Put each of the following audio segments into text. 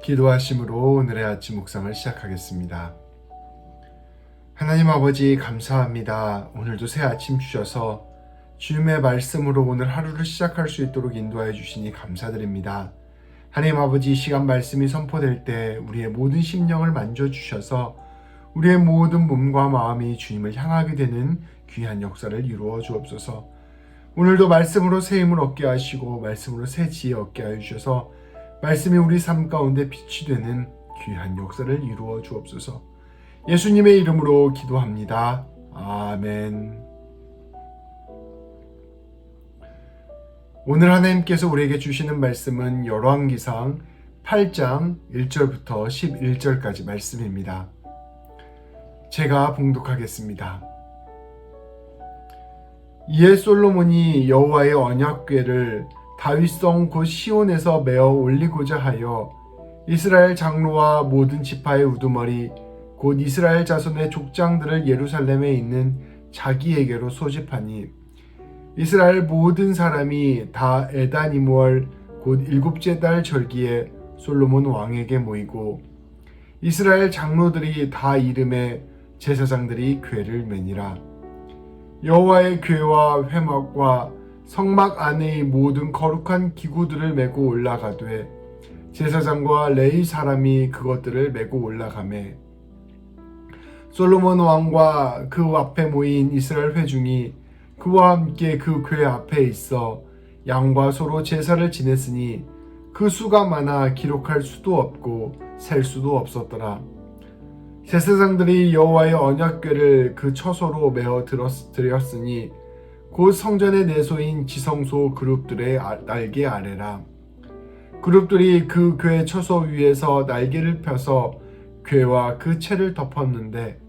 기도하심으로 오늘의 아침 묵상을 시작하겠습니다. 하나님 아버지 감사합니다. 오늘도 새 아침 주셔서 주님의 말씀으로 오늘 하루를 시작할 수 있도록 인도하여 주시니 감사드립니다. 하나님 아버지, 이 시간 말씀이 선포될 때 우리의 모든 심령을 만져주셔서 우리의 모든 몸과 마음이 주님을 향하게 되는 귀한 역사를 이루어 주옵소서. 오늘도 말씀으로 새 힘을 얻게 하시고 말씀으로 새 지혜 얻게 하여 주셔서 말씀이 우리 삶 가운데 빛이 되는 귀한 역사를 이루어 주옵소서. 예수님의 이름으로 기도합니다. 아멘. 오늘 하나님께서 우리에게 주시는 말씀은 열왕기상 8장 1절부터 11절까지 말씀입니다. 제가 봉독하겠습니다. 이에 솔로몬이 여호와의 언약궤를 다윗성 곧 시온에서 메어 올리고자 하여 이스라엘 장로와 모든 지파의 우두머리 곧 이스라엘 자손의 족장들을 예루살렘에 있는 자기에게로 소집하니 이스라엘 모든 사람이 다 에다니므월 곧 일곱째 달 절기에 솔로몬 왕에게 모이고 이스라엘 장로들이 다 이름에 제사장들이 궤를 매니라. 여호와의 궤와 회막과 성막 안의 모든 거룩한 기구들을 메고 올라가되 제사장과 레위 사람이 그것들을 메고 올라가매 솔로몬 왕과 그 앞에 모인 이스라엘 회중이 그와 함께 그 궤 앞에 있어 양과 소로 제사를 지냈으니 그 수가 많아 기록할 수도 없고 셀 수도 없었더라. 제사장들이 여호와의 언약궤를 그 처소로 메어 드렸으니 곧 성전의 내소인 지성소 그룹들의 날개 아래라. 그룹들이 그 궤 처소 위에서 날개를 펴서 궤와 그 채를 덮었는데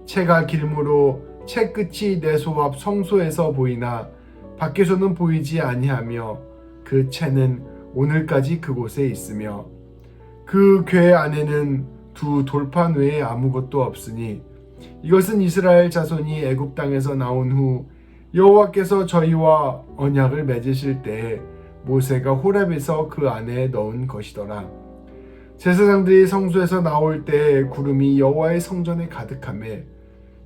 채가 길므로 채 끝이 내소 앞 성소에서 보이나 밖에서는 보이지 아니하며 그 채는 오늘까지 그곳에 있으며 그 궤 안에는 두 돌판 외에 아무것도 없으니 이것은 이스라엘 자손이 애굽 땅에서 나온 후 여호와께서 저희와 언약을 맺으실 때에 모세가 호렙에서 그 안에 넣은 것이더라. 제사장들이 성소에서 나올 때에 구름이 여호와의 성전에 가득하매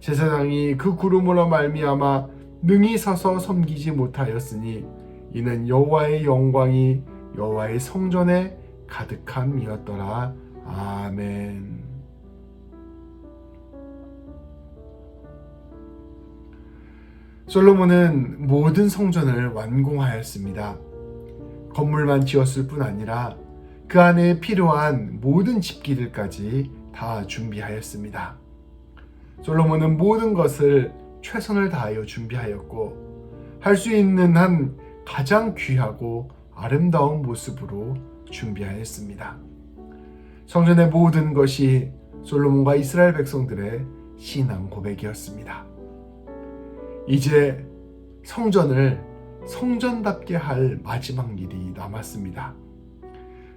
제사장이 그 구름으로 말미암아 능히 서서 섬기지 못하였으니 이는 여호와의 영광이 여호와의 성전에 가득함이었더라. 아멘. 솔로몬은 모든 성전을 완공하였습니다. 건물만 지었을 뿐 아니라 그 안에 필요한 모든 집기들까지 다 준비하였습니다. 솔로몬은 모든 것을 최선을 다하여 준비하였고 할 수 있는 한 가장 귀하고 아름다운 모습으로 준비하였습니다. 성전의 모든 것이 솔로몬과 이스라엘 백성들의 신앙 고백이었습니다. 이제 성전을 성전답게 할 마지막 일이 남았습니다.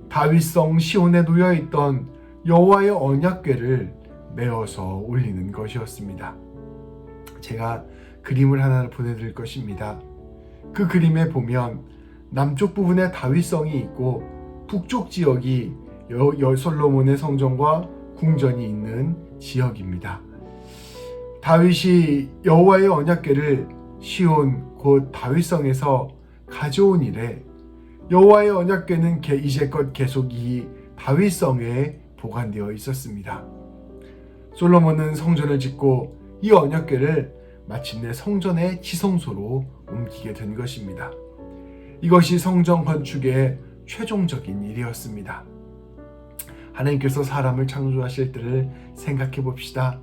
다윗성 시온에 놓여있던 여호와의 언약궤를 메어서 올리는 것이었습니다. 제가 그림을 하나 보내드릴 것입니다. 그 그림에 보면 남쪽 부분에 다윗성이 있고 북쪽 지역이 솔로몬의 성전과 궁전이 있는 지역입니다. 다윗이 여호와의 언약궤를 시온 곧 다윗성에서 가져온 이래 여호와의 언약궤는 이제껏 계속 이 다윗성에 보관되어 있었습니다. 솔로몬은 성전을 짓고 이 언약궤를 마침내 성전의 지성소로 옮기게 된 것입니다. 이것이 성전 건축의 최종적인 일이었습니다. 하나님께서 사람을 창조하실 때를 생각해 봅시다.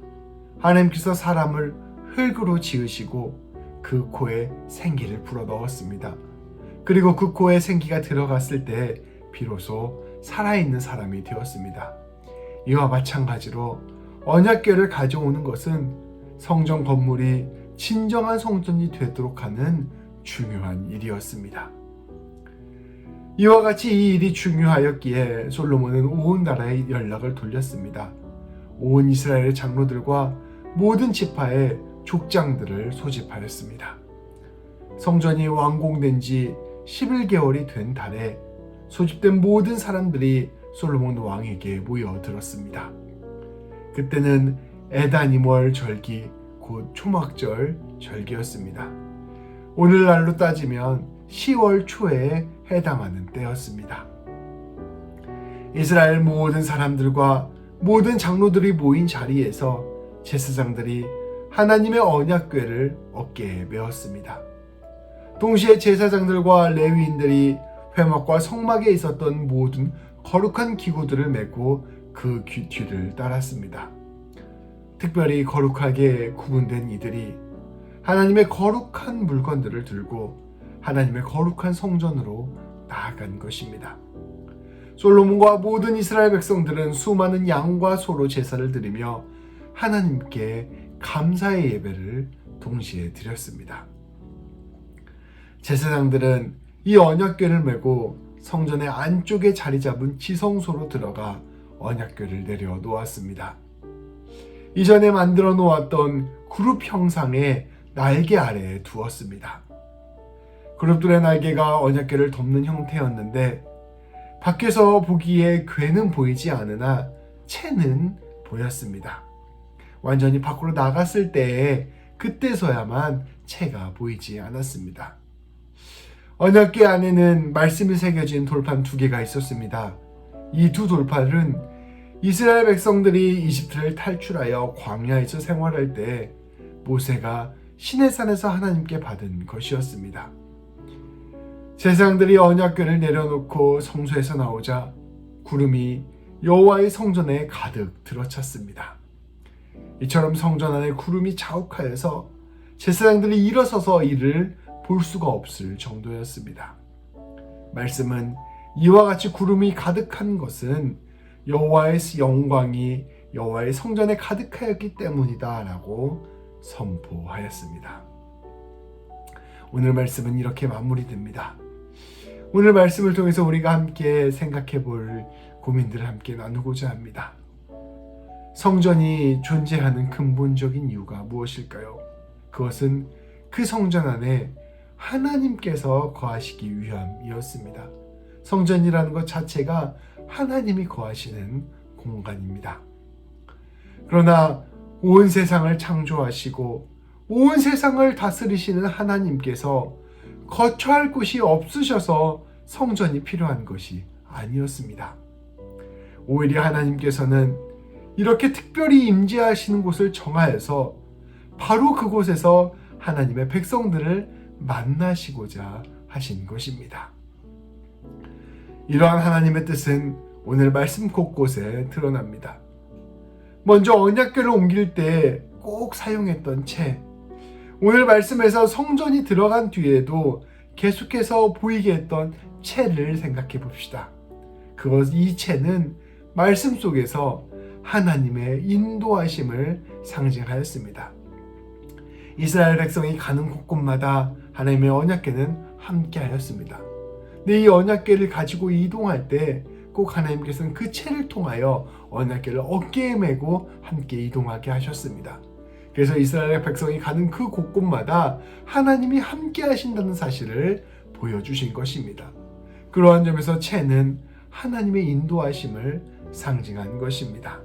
하나님께서 사람을 흙으로 지으시고 그 코에 생기를 불어넣었습니다. 그리고 그 코에 생기가 들어갔을 때 비로소 살아있는 사람이 되었습니다. 이와 마찬가지로 언약궤를 가져오는 것은 성전 건물이 진정한 성전이 되도록 하는 중요한 일이었습니다. 이와 같이 이 일이 중요하였기에 솔로몬은 온 나라에 연락을 돌렸습니다. 온 이스라엘의 장로들과 모든 지파의 족장들을 소집하였습니다. 성전이 완공된 지 11개월이 된 달에 소집된 모든 사람들이 솔로몬 왕에게 모여들었습니다. 그때는 에다니멀 절기, 곧 초막절 절기였습니다. 오늘날로 따지면 10월 초에 해당하는 때였습니다. 이스라엘 모든 사람들과 모든 장로들이 모인 자리에서 제사장들이 하나님의 언약궤를 어깨에 메었습니다. 동시에 제사장들과 레위인들이 회막과 성막에 있었던 모든 거룩한 기구들을 메고 그 뒤를 따랐습니다. 특별히 거룩하게 구분된 이들이 하나님의 거룩한 물건들을 들고 하나님의 거룩한 성전으로 나아간 것입니다. 솔로몬과 모든 이스라엘 백성들은 수많은 양과 소로 제사를 드리며 하나님께 감사의 예배를 동시에 드렸습니다. 제사장들은 이 언약궤를 메고 성전의 안쪽에 자리 잡은 지성소로 들어가 언약궤를 내려 놓았습니다. 이전에 만들어 놓았던 그룹 형상의 날개 아래에 두었습니다. 그룹들의 날개가 언약궤를 덮는 형태였는데 밖에서 보기에 궤는 보이지 않으나 채는 보였습니다. 완전히 밖으로 나갔을 때에 그때서야만 채가 보이지 않았습니다. 언약궤 안에는 말씀이 새겨진 돌판 2개가 있었습니다. 이 두 돌판은 이스라엘 백성들이 이집트를 탈출하여 광야에서 생활할 때 모세가 시내산에서 하나님께 받은 것이었습니다. 제사장들이 언약궤를 내려놓고 성소에서 나오자 구름이 여호와의 성전에 가득 들어찼습니다. 이처럼 성전 안에 구름이 자욱하여서 제사장들이 일어서서 이를 볼 수가 없을 정도였습니다. 말씀은 이와 같이 구름이 가득한 것은 여호와의 영광이 여호와의 성전에 가득하였기 때문이다 라고 선포하였습니다. 오늘 말씀은 이렇게 마무리됩니다. 오늘 말씀을 통해서 우리가 함께 생각해 볼 고민들을 함께 나누고자 합니다. 성전이 존재하는 근본적인 이유가 무엇일까요? 그것은 그 성전 안에 하나님께서 거하시기 위함이었습니다. 성전이라는 것 자체가 하나님이 거하시는 공간입니다. 그러나 온 세상을 창조하시고 온 세상을 다스리시는 하나님께서 거처할 곳이 없으셔서 성전이 필요한 것이 아니었습니다. 오히려 하나님께서는 이렇게 특별히 임재하시는 곳을 정하여서 바로 그곳에서 하나님의 백성들을 만나시고자 하신 것입니다. 이러한 하나님의 뜻은 오늘 말씀 곳곳에 드러납니다. 먼저 언약궤를 옮길 때 꼭 사용했던 채, 오늘 말씀에서 성전이 들어간 뒤에도 계속해서 보이게 했던 채를 생각해 봅시다. 이 채는 말씀 속에서 하나님의 인도하심을 상징하였습니다. 이스라엘 백성이 가는 곳곳마다 하나님의 언약궤는 함께하였습니다. 근데 이 언약궤를 가지고 이동할 때 꼭 하나님께서는 그 채를 통하여 언약궤를 어깨에 메고 함께 이동하게 하셨습니다. 그래서 이스라엘 백성이 가는 그 곳곳마다 하나님이 함께 하신다는 사실을 보여주신 것입니다. 그러한 점에서 채는 하나님의 인도하심을 상징한 것입니다.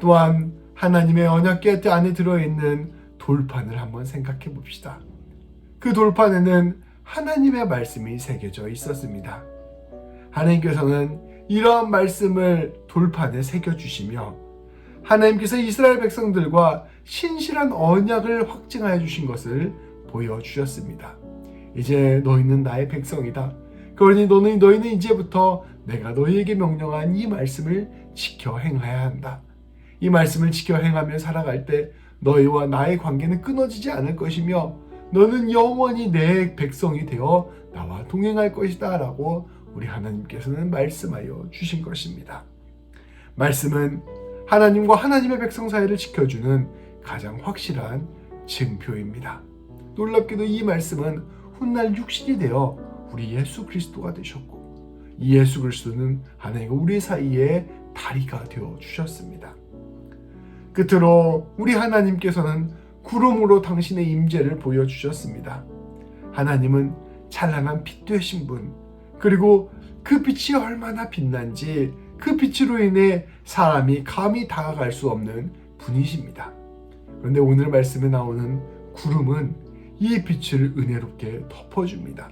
또한 하나님의 언약궤 안에 들어있는 돌판을 한번 생각해 봅시다. 그 돌판에는 하나님의 말씀이 새겨져 있었습니다. 하나님께서는 이러한 말씀을 돌판에 새겨주시며 하나님께서 이스라엘 백성들과 신실한 언약을 확증하여 주신 것을 보여주셨습니다. 이제 너희는 나의 백성이다. 그러니 너희는 이제부터 내가 너희에게 명령한 이 말씀을 지켜 행해야 한다. 이 말씀을 지켜 행하며 살아갈 때 너희와 나의 관계는 끊어지지 않을 것이며 너는 영원히 내 백성이 되어 나와 동행할 것이다 라고 우리 하나님께서는 말씀하여 주신 것입니다. 말씀은 하나님과 하나님의 백성 사이를 지켜주는 가장 확실한 증표입니다. 놀랍게도 이 말씀은 훗날 육신이 되어 우리 예수 그리스도가 되셨고 이 예수 그리스도는 하나님과 우리 사이의 다리가 되어 주셨습니다. 끝으로 우리 하나님께서는 구름으로 당신의 임재를 보여주셨습니다. 하나님은 찬란한 빛 되신 분, 그리고 그 빛이 얼마나 빛난지 그 빛으로 인해 사람이 감히 다가갈 수 없는 분이십니다. 그런데 오늘 말씀에 나오는 구름은 이 빛을 은혜롭게 덮어줍니다.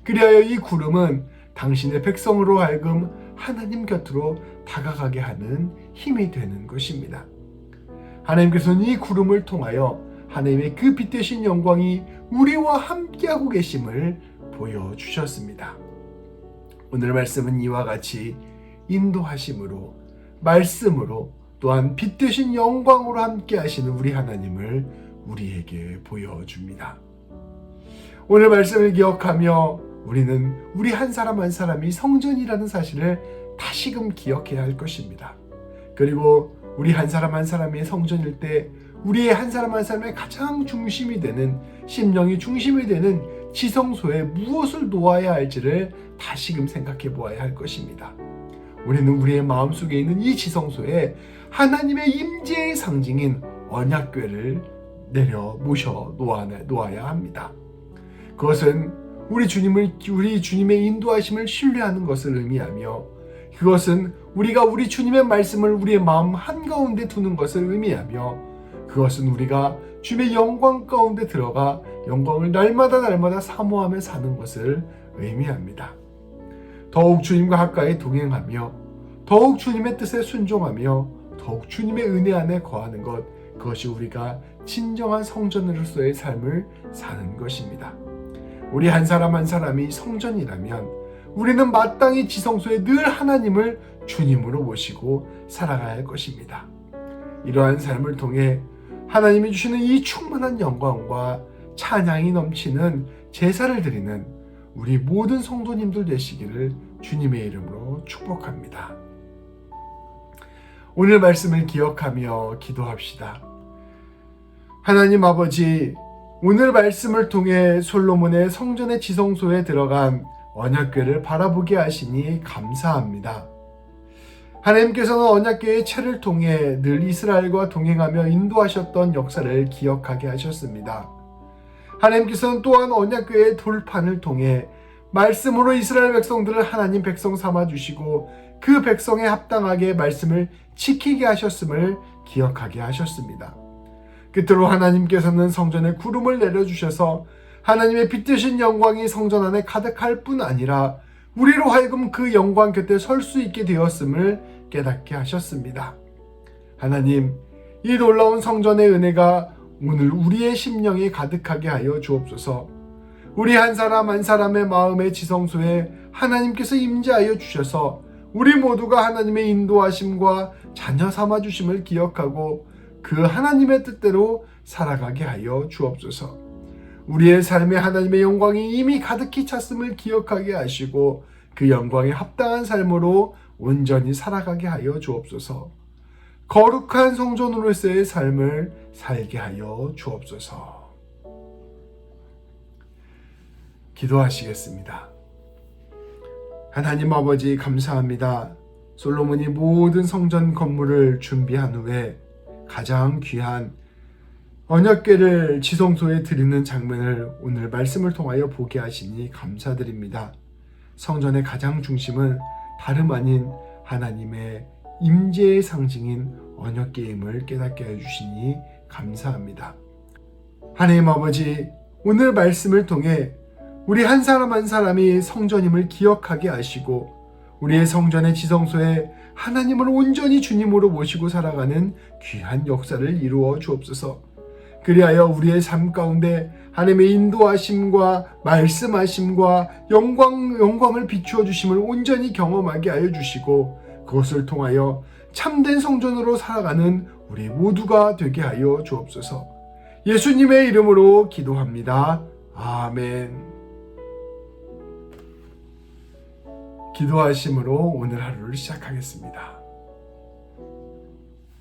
그리하여 이 구름은 당신의 백성으로 하여금 하나님 곁으로 다가가게 하는 힘이 되는 것입니다. 하나님께서는 이 구름을 통하여 하나님의 그 빛 되신 영광이 우리와 함께하고 계심을 보여주셨습니다. 오늘 말씀은 이와 같이 인도하심으로, 말씀으로, 또한 빛 되신 영광으로 함께하시는 우리 하나님을 우리에게 보여줍니다. 오늘 말씀을 기억하며 우리는 우리 한 사람 한 사람이 성전이라는 사실을 다시금 기억해야 할 것입니다. 그리고 우리 한 사람 한 사람이 성전일 때 우리의 한 사람 한 사람의 가장 중심이 되는, 심령이 중심이 되는 지성소에 무엇을 놓아야 할지를 다시금 생각해 보아야 할 것입니다. 우리는 우리의 마음속에 있는 이 지성소에 하나님의 임재의 상징인 언약궤를 모셔 놓아야 합니다. 그것은 우리 주님의 인도하심을 신뢰하는 것을 의미하며, 그것은 우리가 우리 주님의 말씀을 우리의 마음 한가운데 두는 것을 의미하며, 그것은 우리가 주님의 영광 가운데 들어가 영광을 날마다 사모하며 사는 것을 의미합니다. 더욱 주님과 가까이 동행하며, 더욱 주님의 뜻에 순종하며, 더욱 주님의 은혜 안에 거하는 것, 그것이 우리가 진정한 성전으로서의 삶을 사는 것입니다. 우리 한 사람 한 사람이 성전이라면 우리는 마땅히 지성소에 늘 하나님을 주님으로 모시고 살아가야 할 것입니다. 이러한 삶을 통해 하나님이 주시는 이 충만한 영광과 찬양이 넘치는 제사를 드리는 우리 모든 성도님들 되시기를 주님의 이름으로 축복합니다. 오늘 말씀을 기억하며 기도합시다. 하나님 아버지, 오늘 말씀을 통해 솔로몬의 성전의 지성소에 들어간 언약궤를 바라보게 하시니 감사합니다. 하나님께서는 언약궤의 채를 통해 늘 이스라엘과 동행하며 인도하셨던 역사를 기억하게 하셨습니다. 하나님께서는 또한 언약궤의 돌판을 통해 말씀으로 이스라엘 백성들을 하나님 백성 삼아주시고 그 백성에 합당하게 말씀을 지키게 하셨음을 기억하게 하셨습니다. 끝으로 하나님께서는 성전에 구름을 내려주셔서 하나님의 빛 되신 영광이 성전 안에 가득할 뿐 아니라 우리로 하여금 그 영광 곁에 설 수 있게 되었음을 깨닫게 하셨습니다. 하나님, 이 놀라운 성전의 은혜가 오늘 우리의 심령에 가득하게 하여 주옵소서. 우리 한 사람 한 사람의 마음의 지성소에 하나님께서 임재하여 주셔서 우리 모두가 하나님의 인도하심과 자녀 삼아주심을 기억하고 그 하나님의 뜻대로 살아가게 하여 주옵소서. 우리의 삶에 하나님의 영광이 이미 가득히 찼음을 기억하게 하시고 그 영광에 합당한 삶으로 온전히 살아가게 하여 주옵소서. 거룩한 성전으로서의 삶을 살게 하여 주옵소서. 기도하시겠습니다. 하나님 아버지, 감사합니다. 솔로몬이 모든 성전 건물을 준비한 후에 가장 귀한 언약궤를 지성소에 드리는 장면을 오늘 말씀을 통하여 보게 하시니 감사드립니다. 성전의 가장 중심은 다름 아닌 하나님의 임재의 상징인 언약궤임을 깨닫게 해주시니 감사합니다. 하나님 아버지, 오늘 말씀을 통해 우리 한 사람 한 사람이 성전임을 기억하게 하시고 우리의 성전의 지성소에 하나님을 온전히 주님으로 모시고 살아가는 귀한 역사를 이루어 주옵소서. 그리하여 우리의 삶 가운데 하나님의 인도하심과 말씀하심과 영광을 비추어 주심을 온전히 경험하게 하여 주시고 그것을 통하여 참된 성전으로 살아가는 우리 모두가 되게 하여 주옵소서. 예수님의 이름으로 기도합니다. 아멘. 기도하심으로 오늘 하루를 시작하겠습니다.